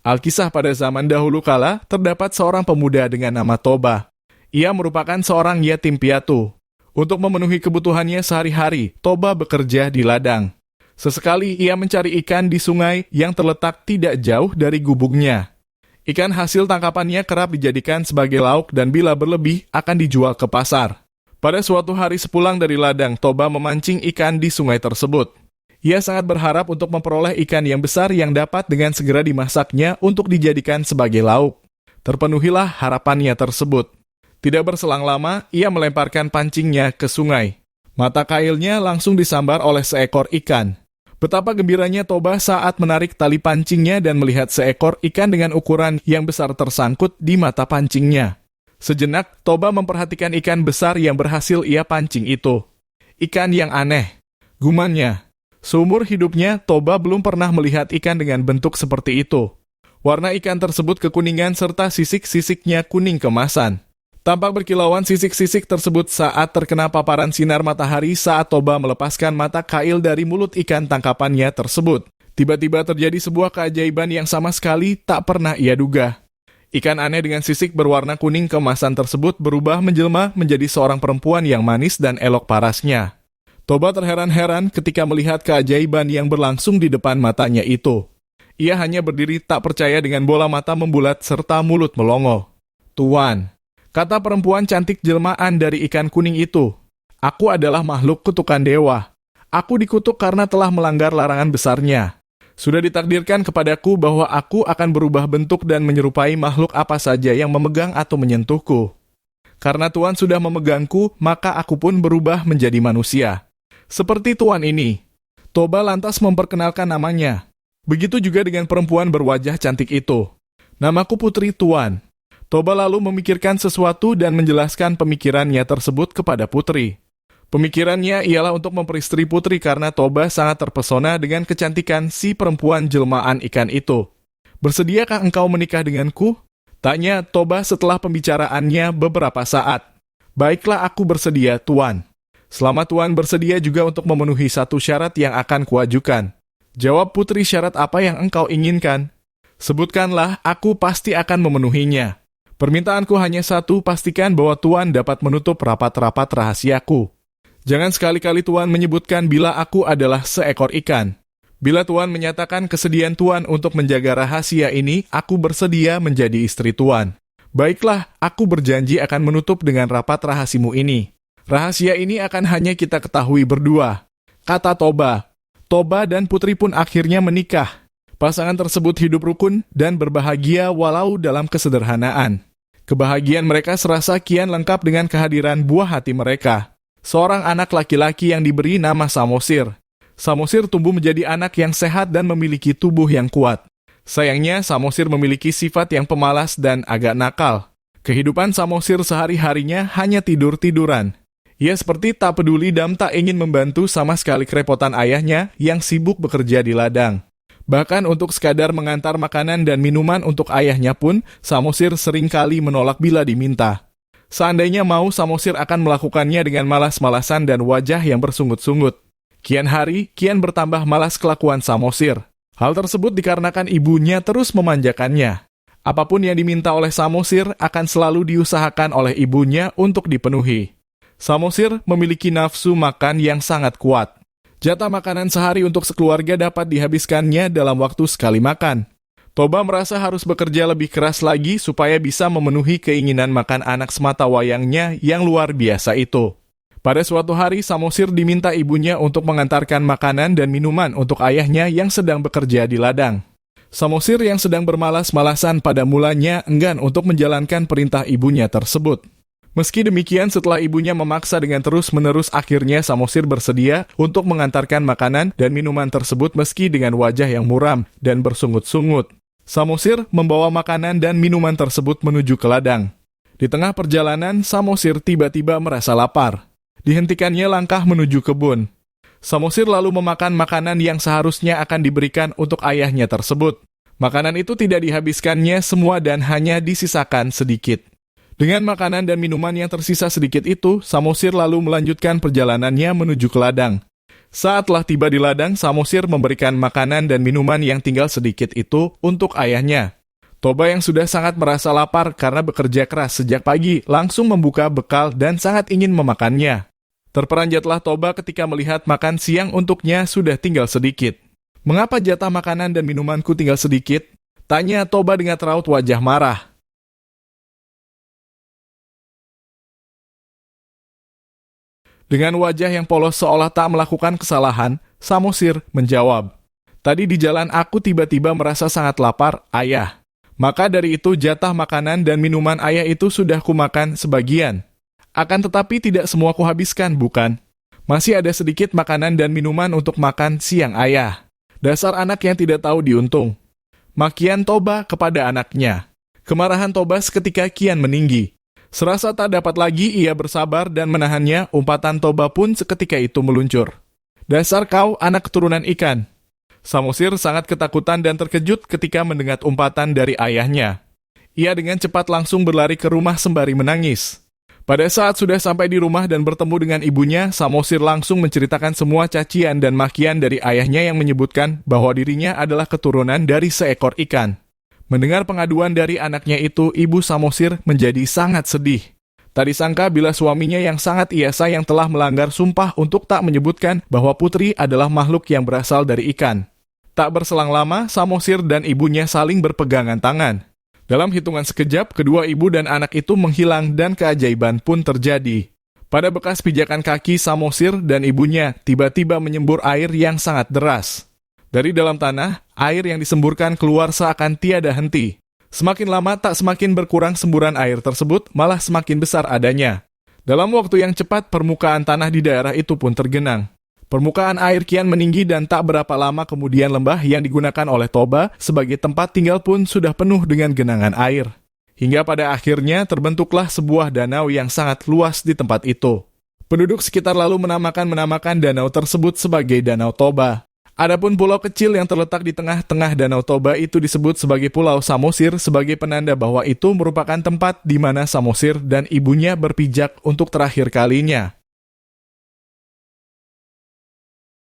Alkisah pada zaman dahulu kala, terdapat seorang pemuda dengan nama Toba. Ia merupakan seorang yatim piatu. Untuk memenuhi kebutuhannya sehari-hari, Toba bekerja di ladang. Sesekali ia mencari ikan di sungai yang terletak tidak jauh dari gubuknya. Ikan hasil tangkapannya kerap dijadikan sebagai lauk dan bila berlebih akan dijual ke pasar. Pada suatu hari sepulang dari ladang, Toba memancing ikan di sungai tersebut. Ia sangat berharap untuk memperoleh ikan yang besar yang dapat dengan segera dimasaknya untuk dijadikan sebagai lauk. Terpenuhilah harapannya tersebut. Tidak berselang lama, ia melemparkan pancingnya ke sungai. Mata kailnya langsung disambar oleh seekor ikan. Betapa gembiranya Toba saat menarik tali pancingnya dan melihat seekor ikan dengan ukuran yang besar tersangkut di mata pancingnya. Sejenak, Toba memperhatikan ikan besar yang berhasil ia pancing itu. Ikan yang aneh, gumannya. Seumur hidupnya, Toba belum pernah melihat ikan dengan bentuk seperti itu. Warna ikan tersebut kekuningan serta sisik-sisiknya kuning kemasan. Tampak berkilauan sisik-sisik tersebut saat terkena paparan sinar matahari saat Toba melepaskan mata kail dari mulut ikan tangkapannya tersebut. Tiba-tiba terjadi sebuah keajaiban yang sama sekali tak pernah ia duga. Ikan aneh dengan sisik berwarna kuning kemasan tersebut berubah menjelma menjadi seorang perempuan yang manis dan elok parasnya. Toba terheran-heran ketika melihat keajaiban yang berlangsung di depan matanya itu. Ia hanya berdiri tak percaya dengan bola mata membulat serta mulut melongo. "Tuan," kata perempuan cantik jelmaan dari ikan kuning itu, "aku adalah makhluk kutukan dewa. Aku dikutuk karena telah melanggar larangan besarnya. Sudah ditakdirkan kepadaku bahwa aku akan berubah bentuk dan menyerupai makhluk apa saja yang memegang atau menyentuhku. Karena Tuan sudah memegangku, maka aku pun berubah menjadi manusia. Seperti Tuan ini." Toba lantas memperkenalkan namanya. Begitu juga dengan perempuan berwajah cantik itu. "Namaku Putri, Tuan." Toba lalu memikirkan sesuatu dan menjelaskan pemikirannya tersebut kepada Putri. Pemikirannya ialah untuk memperistri Putri karena Toba sangat terpesona dengan kecantikan si perempuan jelmaan ikan itu. "Bersediakah engkau menikah denganku?" tanya Toba setelah pembicaraannya beberapa saat. "Baiklah, aku bersedia, Tuan. Selama Tuan bersedia juga untuk memenuhi satu syarat yang akan kuajukan." Jawab Putri, "Syarat apa yang engkau inginkan?" "Sebutkanlah, aku pasti akan memenuhinya. Permintaanku hanya satu, pastikan bahwa Tuan dapat menutup rapat-rapat rahasiaku. Jangan sekali-kali Tuan menyebutkan bila aku adalah seekor ikan. Bila Tuan menyatakan kesediaan Tuan untuk menjaga rahasia ini, aku bersedia menjadi istri Tuan. Baiklah, aku berjanji akan menutup dengan rapat rahasimu ini. Rahasia ini akan hanya kita ketahui berdua," kata Toba. Toba dan Putri pun akhirnya menikah. Pasangan tersebut hidup rukun dan berbahagia walau dalam kesederhanaan. Kebahagiaan mereka serasa kian lengkap dengan kehadiran buah hati mereka. Seorang anak laki-laki yang diberi nama Samosir. Samosir tumbuh menjadi anak yang sehat dan memiliki tubuh yang kuat. Sayangnya, Samosir memiliki sifat yang pemalas dan agak nakal. Kehidupan Samosir sehari-harinya hanya tidur-tiduran. Ia seperti tak peduli dan tak ingin membantu sama sekali kerepotan ayahnya yang sibuk bekerja di ladang. Bahkan untuk sekadar mengantar makanan dan minuman untuk ayahnya pun, Samosir seringkali menolak bila diminta. Seandainya mau, Samosir akan melakukannya dengan malas-malasan dan wajah yang bersungut-sungut. Kian hari, kian bertambah malas kelakuan Samosir. Hal tersebut dikarenakan ibunya terus memanjakannya. Apapun yang diminta oleh Samosir akan selalu diusahakan oleh ibunya untuk dipenuhi. Samosir memiliki nafsu makan yang sangat kuat. Jatah makanan sehari untuk sekeluarga dapat dihabiskannya dalam waktu sekali makan. Toba merasa harus bekerja lebih keras lagi supaya bisa memenuhi keinginan makan anak semata wayangnya yang luar biasa itu. Pada suatu hari, Samosir diminta ibunya untuk mengantarkan makanan dan minuman untuk ayahnya yang sedang bekerja di ladang. Samosir yang sedang bermalas-malasan pada mulanya enggan untuk menjalankan perintah ibunya tersebut. Meski demikian, setelah ibunya memaksa dengan terus-menerus, akhirnya Samosir bersedia untuk mengantarkan makanan dan minuman tersebut meski dengan wajah yang muram dan bersungut-sungut. Samosir membawa makanan dan minuman tersebut menuju ke ladang. Di tengah perjalanan, Samosir tiba-tiba merasa lapar. Dihentikannya langkah menuju kebun. Samosir lalu memakan makanan yang seharusnya akan diberikan untuk ayahnya tersebut. Makanan itu tidak dihabiskannya semua dan hanya disisakan sedikit. Dengan makanan dan minuman yang tersisa sedikit itu, Samosir lalu melanjutkan perjalanannya menuju ke ladang. Saat telah tiba di ladang, Samosir memberikan makanan dan minuman yang tinggal sedikit itu untuk ayahnya. Toba yang sudah sangat merasa lapar karena bekerja keras sejak pagi langsung membuka bekal dan sangat ingin memakannya. Terperanjatlah Toba ketika melihat makan siang untuknya sudah tinggal sedikit. "Mengapa jatah makanan dan minumanku tinggal sedikit?" tanya Toba dengan raut wajah marah. Dengan wajah yang polos seolah tak melakukan kesalahan, Samosir menjawab, "Tadi di jalan aku tiba-tiba merasa sangat lapar, ayah. Maka dari itu jatah makanan dan minuman ayah itu sudah kumakan sebagian. Akan tetapi tidak semua kuhabiskan, bukan? Masih ada sedikit makanan dan minuman untuk makan siang ayah." Dasar anak yang tidak tahu diuntung. Makian Toba kepada anaknya. Kemarahan Toba seketika kian meninggi. Serasa tak dapat lagi ia bersabar dan menahannya, umpatan Toba pun seketika itu meluncur. "Dasar kau anak keturunan ikan." Samosir sangat ketakutan dan terkejut ketika mendengar umpatan dari ayahnya. Ia dengan cepat langsung berlari ke rumah sembari menangis. Pada saat sudah sampai di rumah dan bertemu dengan ibunya, Samosir langsung menceritakan semua cacian dan makian dari ayahnya yang menyebutkan bahwa dirinya adalah keturunan dari seekor ikan. Mendengar pengaduan dari anaknya itu, ibu Samosir menjadi sangat sedih. Tak disangka bila suaminya yang sangat ia sayang telah melanggar sumpah untuk tak menyebutkan bahwa putri adalah makhluk yang berasal dari ikan. Tak berselang lama, Samosir dan ibunya saling berpegangan tangan. Dalam hitungan sekejap, kedua ibu dan anak itu menghilang dan keajaiban pun terjadi. Pada bekas pijakan kaki Samosir dan ibunya, tiba-tiba menyembur air yang sangat deras. Dari dalam tanah, air yang disemburkan keluar seakan tiada henti. Semakin lama tak semakin berkurang semburan air tersebut, malah semakin besar adanya. Dalam waktu yang cepat, permukaan tanah di daerah itu pun tergenang. Permukaan air kian meninggi dan tak berapa lama kemudian lembah yang digunakan oleh Toba sebagai tempat tinggal pun sudah penuh dengan genangan air. Hingga pada akhirnya terbentuklah sebuah danau yang sangat luas di tempat itu. Penduduk sekitar lalu menamakan danau tersebut sebagai Danau Toba. Adapun pulau kecil yang terletak di tengah-tengah Danau Toba itu disebut sebagai Pulau Samosir sebagai penanda bahwa itu merupakan tempat di mana Samosir dan ibunya berpijak untuk terakhir kalinya.